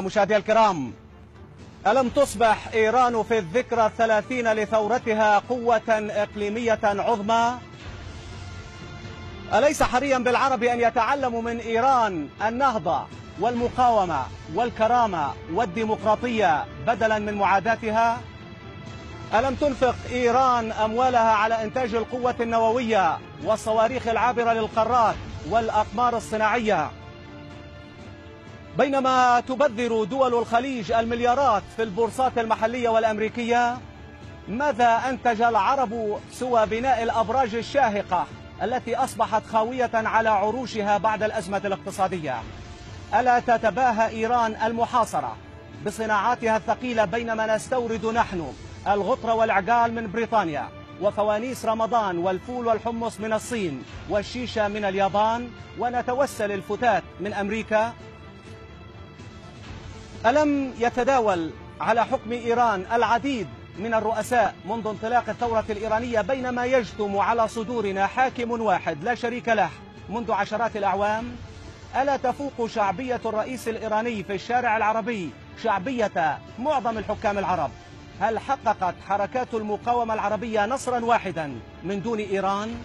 مشاهدي الكرام، ألم تصبح إيران في الذكرى 30 لثورتها قوة إقليمية عظمى؟ أليس حريا بالعرب أن يتعلموا من إيران النهضة والمقاومة والكرامة والديمقراطية بدلا من معاداتها؟ ألم تنفق إيران أموالها على إنتاج القوة النووية والصواريخ العابرة للقارات والأقمار الصناعية، بينما تبذر دول الخليج المليارات في البورصات المحلية والأمريكية؟ ماذا أنتج العرب سوى بناء الأبراج الشاهقة التي أصبحت خاوية على عروشها بعد الأزمة الاقتصادية؟ ألا تتباهى إيران المحاصرة بصناعاتها الثقيلة بينما نستورد نحن الغطر والعقال من بريطانيا، وفوانيس رمضان والفول والحمص من الصين، والشيشة من اليابان، ونتوسل الفتات من أمريكا؟ ألم يتداول على حكم إيران العديد من الرؤساء منذ انطلاق الثورة الإيرانية، بينما يجثم على صدورنا حاكم واحد لا شريك له منذ عشرات الأعوام؟ ألا تفوق شعبية الرئيس الإيراني في الشارع العربي شعبية معظم الحكام العرب؟ هل حققت حركات المقاومة العربية نصرا واحدا من دون إيران؟